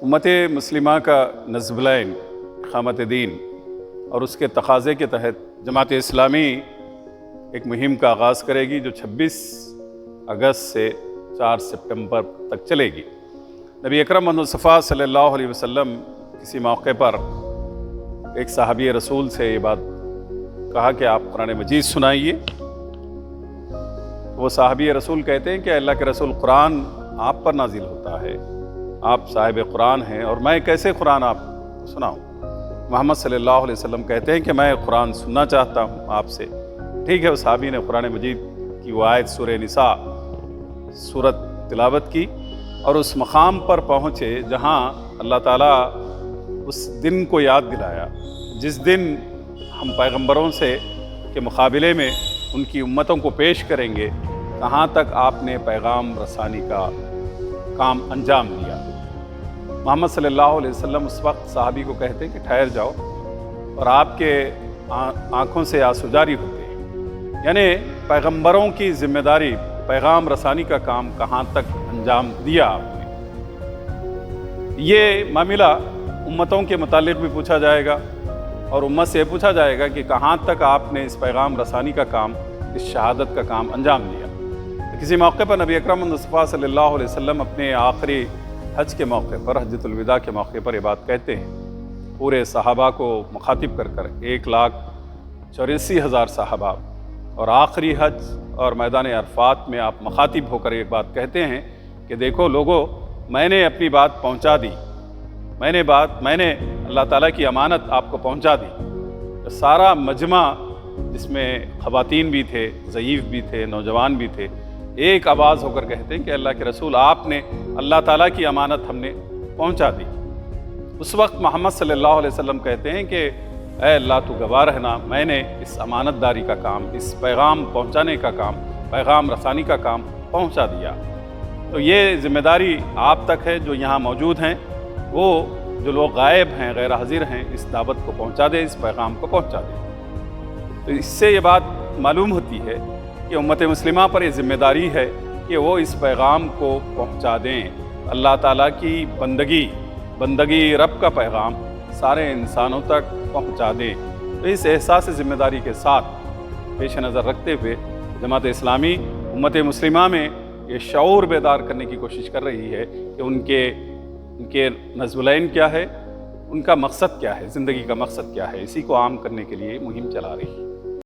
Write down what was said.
उम्मत मुस्लिमा का नज़्बुलैन क़यामत दीन और उसके तकाज़े के तहत जमात इस्लामी एक मुहिम का आगाज़ करेगी जो 26 अगस्त से 4 सितंबर तक चलेगी। नबी अकरम मुस्तफ़ा सल्लल्लाहु अलैहि वसल्लम किसी मौके पर एक सहाबी रसूल से ये बात कहा कि आप कुरान मजीद सुनाइए। वो सहाबी रसूल कहते हैं कि अल्लाह के रसूल कुरान आप पर नाजिल होता है, आप साहिब कुरान हैं और मैं कैसे कुरान आपको सुनाऊँ। मोहम्मद सल्लल्लाहु अलैहि वसल्लम कहते हैं कि मैं कुरान सुनना चाहता हूँ आपसे। ठीक है, उस सहाबी ने कुरान मजीद की वो आयत सूरह निसा सूरत तिलावत की और उस मकाम पर पहुँचे जहाँ अल्लाह ताला उस दिन को याद दिलाया जिस दिन हम पैगंबरों से के मुकाबले में उनकी उम्मतों को पेश करेंगे कहाँ तक आपने पैगाम रसानी का काम अंजाम दिया। मोहम्मद सल्लल्लाहु अलैहि वसल्लम उस वक्त सहाबी को कहते हैं कि ठहर जाओ, और आपके आँखों से आंसू जारी होते हैं। यानी पैगंबरों की जिम्मेदारी पैगाम रसानी का काम कहाँ तक अंजाम दिया आपने। ये मामला उम्मतों के मुतालिक भी पूछा जाएगा और उम्मत से पूछा जाएगा कि कहाँ तक आपने इस पैगाम रसानी का काम, इस शहादत का काम अंजाम दिया। तो किसी मौके पर नबी अकरम मुस्तफ़ा सल्लल्लाहु अलैहि वसल्लम अपने आखिरी हज के मौके पर, हज्जतुल विदा के मौके पर ये बात कहते हैं, पूरे सहाबा को मुखातिब कर 1,84,000 सहाबा, और आखिरी हज और मैदान अरफात में आप मुखातिब होकर एक बात कहते हैं कि देखो लोगों, मैंने अपनी बात पहुँचा दी, मैंने अल्लाह ताला की अमानत आपको पहुंचा दी। तो सारा मजमा जिसमें ख़वातीन भी थे, ज़ईफ़ भी थे, नौजवान भी थे, एक आवाज़ होकर कहते हैं कि अल्लाह के रसूल आपने अल्लाह ताला की अमानत हमने पहुंचा दी। उस वक्त मोहम्मद सल्लल्लाहु अलैहि वसल्लम कहते हैं कि ऐ अल्लाह तू गवाह रहना, मैंने इस अमानतदारी का काम, इस पैगाम पहुँचाने का काम, पैगाम रसानी का काम पहुँचा दिया। तो ये ज़िम्मेदारी आप तक है जो यहाँ मौजूद हैं, वो जो लोग गायब हैं, गैर हाजिर हैं, इस दावत को पहुंचा दें, इस पैगाम को पहुंचा दें। तो इससे ये बात मालूम होती है कि उम्मत मुस्लिमा पर ये ज़िम्मेदारी है कि वो इस पैगाम को पहुंचा दें। अल्लाह ताला की बंदगी रब का पैगाम सारे इंसानों तक पहुंचा दें। तो इस एहसास ज़िम्मेदारी के साथ पेश नज़र रखते हुए जमात इस्लामी उम्मत मुस्लिमा में ये शऊर बेदार करने की कोशिश कर रही है कि उनके नज़्बुलैन क्या है, उनका मकसद क्या है, ज़िंदगी का मकसद क्या है, इसी को आम करने के लिए मुहिम चला रही है।